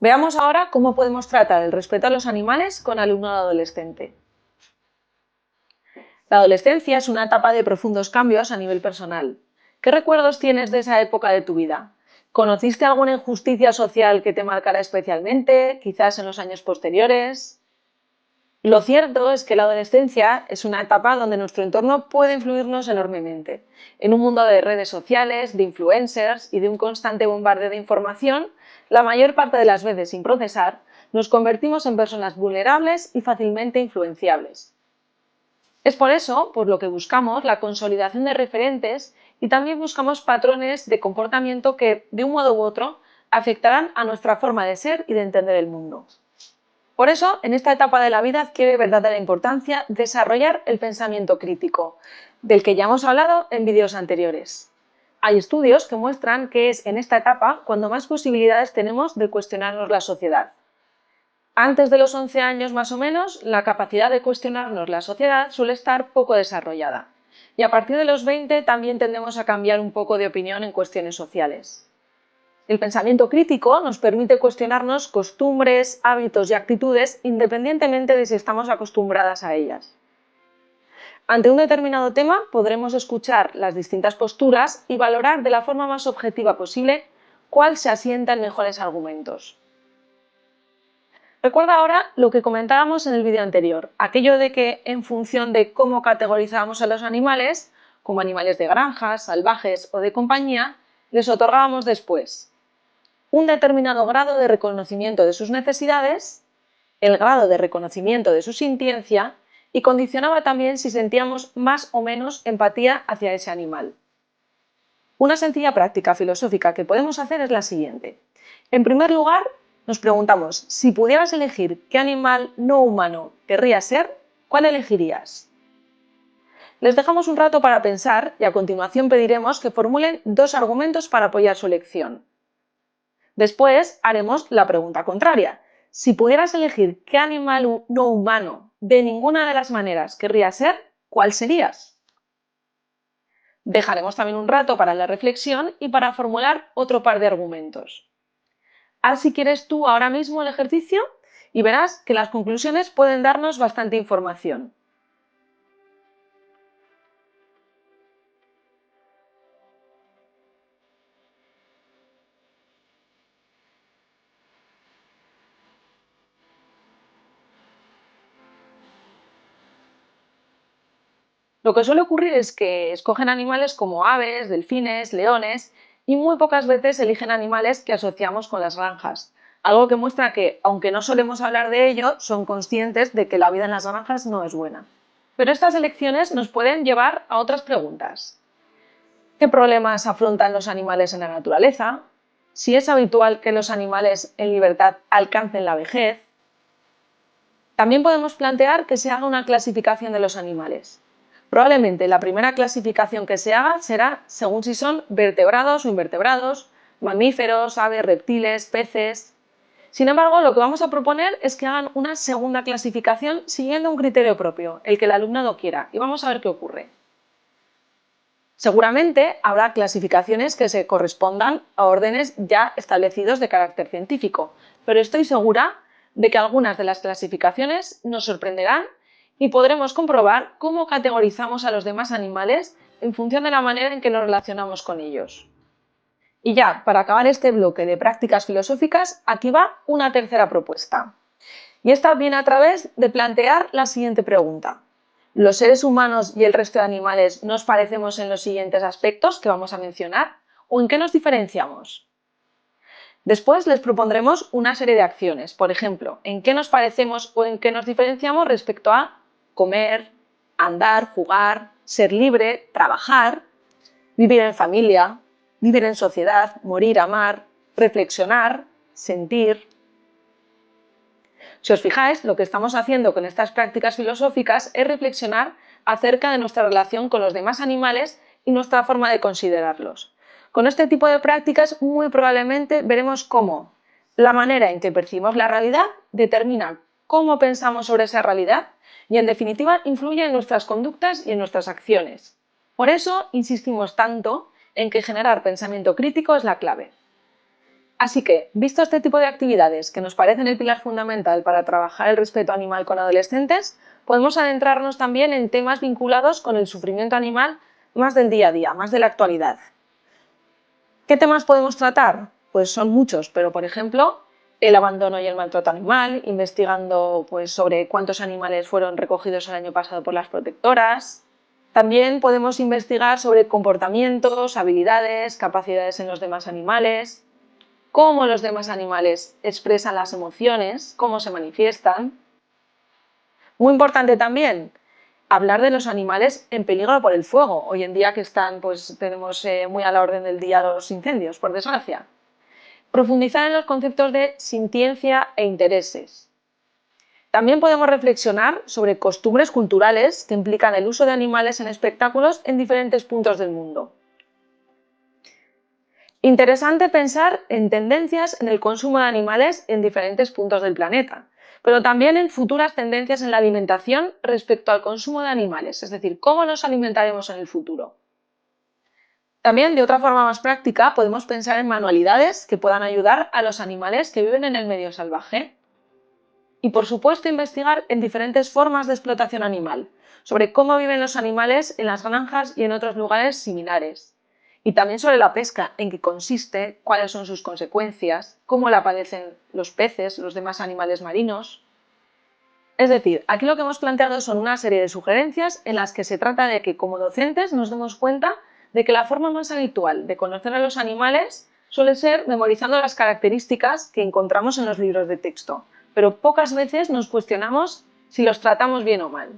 Veamos ahora cómo podemos tratar el respeto a los animales con alumnado adolescente. La adolescencia es una etapa de profundos cambios a nivel personal. ¿Qué recuerdos tienes de esa época de tu vida? ¿Conociste alguna injusticia social que te marcara especialmente, quizás en los años posteriores? Lo cierto es que la adolescencia es una etapa donde nuestro entorno puede influirnos enormemente. En un mundo de redes sociales, de influencers y de un constante bombardeo de información, la mayor parte de las veces sin procesar, nos convertimos en personas vulnerables y fácilmente influenciables. Es por eso por lo que buscamos la consolidación de referentes y también buscamos patrones de comportamiento que, de un modo u otro, afectarán a nuestra forma de ser y de entender el mundo. Por eso, en esta etapa de la vida adquiere verdadera importancia desarrollar el pensamiento crítico, del que ya hemos hablado en vídeos anteriores. Hay estudios que muestran que es en esta etapa cuando más posibilidades tenemos de cuestionarnos la sociedad. Antes de los 11 años más o menos, la capacidad de cuestionarnos la sociedad suele estar poco desarrollada. Y a partir de los 20 también tendemos a cambiar un poco de opinión en cuestiones sociales. El pensamiento crítico nos permite cuestionarnos costumbres, hábitos y actitudes independientemente de si estamos acostumbradas a ellas. Ante un determinado tema podremos escuchar las distintas posturas y valorar de la forma más objetiva posible cuál se asienta en mejores argumentos. Recuerda ahora lo que comentábamos en el vídeo anterior, aquello de que en función de cómo categorizábamos a los animales, como animales de granja, salvajes o de compañía, les otorgábamos después un determinado grado de reconocimiento de sus necesidades, el grado de reconocimiento de su sintiencia y condicionaba también si sentíamos más o menos empatía hacia ese animal. Una sencilla práctica filosófica que podemos hacer es la siguiente. En primer lugar, nos preguntamos, si pudieras elegir qué animal no humano querrías ser, ¿cuál elegirías? Les dejamos un rato para pensar y a continuación pediremos que formulen dos argumentos para apoyar su elección. Después haremos la pregunta contraria. Si pudieras elegir qué animal no humano de ninguna de las maneras querrías ser, ¿cuál serías? Dejaremos también un rato para la reflexión y para formular otro par de argumentos. Haz si quieres tú ahora mismo el ejercicio y verás que las conclusiones pueden darnos bastante información. Lo que suele ocurrir es que escogen animales como aves, delfines, leones y muy pocas veces eligen animales que asociamos con las granjas. Algo que muestra que, aunque no solemos hablar de ello, son conscientes de que la vida en las granjas no es buena. Pero estas elecciones nos pueden llevar a otras preguntas. ¿Qué problemas afrontan los animales en la naturaleza? ¿Si es habitual que los animales en libertad alcancen la vejez? También podemos plantear que se haga una clasificación de los animales. Probablemente la primera clasificación que se haga será según si son vertebrados o invertebrados, mamíferos, aves, reptiles, peces. Sin embargo, lo que vamos a proponer es que hagan una segunda clasificación siguiendo un criterio propio, el que el alumnado quiera, y vamos a ver qué ocurre. Seguramente habrá clasificaciones que se correspondan a órdenes ya establecidos de carácter científico, pero estoy segura de que algunas de las clasificaciones nos sorprenderán y podremos comprobar cómo categorizamos a los demás animales en función de la manera en que nos relacionamos con ellos. Y ya, para acabar este bloque de prácticas filosóficas, aquí va una tercera propuesta. Y esta viene a través de plantear la siguiente pregunta. ¿Los seres humanos y el resto de animales nos parecemos en los siguientes aspectos que vamos a mencionar? ¿O en qué nos diferenciamos? Después les propondremos una serie de acciones, por ejemplo, en qué nos parecemos o en qué nos diferenciamos respecto a comer, andar, jugar, ser libre, trabajar, vivir en familia, vivir en sociedad, morir, amar, reflexionar, sentir. Si os fijáis, lo que estamos haciendo con estas prácticas filosóficas es reflexionar acerca de nuestra relación con los demás animales y nuestra forma de considerarlos. Con este tipo de prácticas muy probablemente veremos cómo la manera en que percibimos la realidad determina cómo pensamos sobre esa realidad y en definitiva influye en nuestras conductas y en nuestras acciones. Por eso insistimos tanto en que generar pensamiento crítico es la clave. Así que, visto este tipo de actividades que nos parecen el pilar fundamental para trabajar el respeto animal con adolescentes, podemos adentrarnos también en temas vinculados con el sufrimiento animal más del día a día, más de la actualidad. ¿Qué temas podemos tratar? Pues son muchos, pero por ejemplo, el abandono y el maltrato animal, investigando pues, sobre cuántos animales fueron recogidos el año pasado por las protectoras. También podemos investigar sobre comportamientos, habilidades, capacidades en los demás animales, cómo los demás animales expresan las emociones, cómo se manifiestan. Muy importante también, hablar de los animales en peligro por el fuego. Hoy en día que están, pues tenemos muy a la orden del día los incendios, por desgracia. Profundizar en los conceptos de sintiencia e intereses. También podemos reflexionar sobre costumbres culturales que implican el uso de animales en espectáculos en diferentes puntos del mundo. Interesante pensar en tendencias en el consumo de animales en diferentes puntos del planeta, pero también en futuras tendencias en la alimentación respecto al consumo de animales, es decir, cómo nos alimentaremos en el futuro. También, de otra forma más práctica, podemos pensar en manualidades que puedan ayudar a los animales que viven en el medio salvaje. Y, por supuesto, investigar en diferentes formas de explotación animal, sobre cómo viven los animales en las granjas y en otros lugares similares. Y también sobre la pesca, en qué consiste, cuáles son sus consecuencias, cómo la padecen los peces, los demás animales marinos. Es decir, aquí lo que hemos planteado son una serie de sugerencias en las que se trata de que como docentes nos demos cuenta de que la forma más habitual de conocer a los animales suele ser memorizando las características que encontramos en los libros de texto, pero pocas veces nos cuestionamos si los tratamos bien o mal.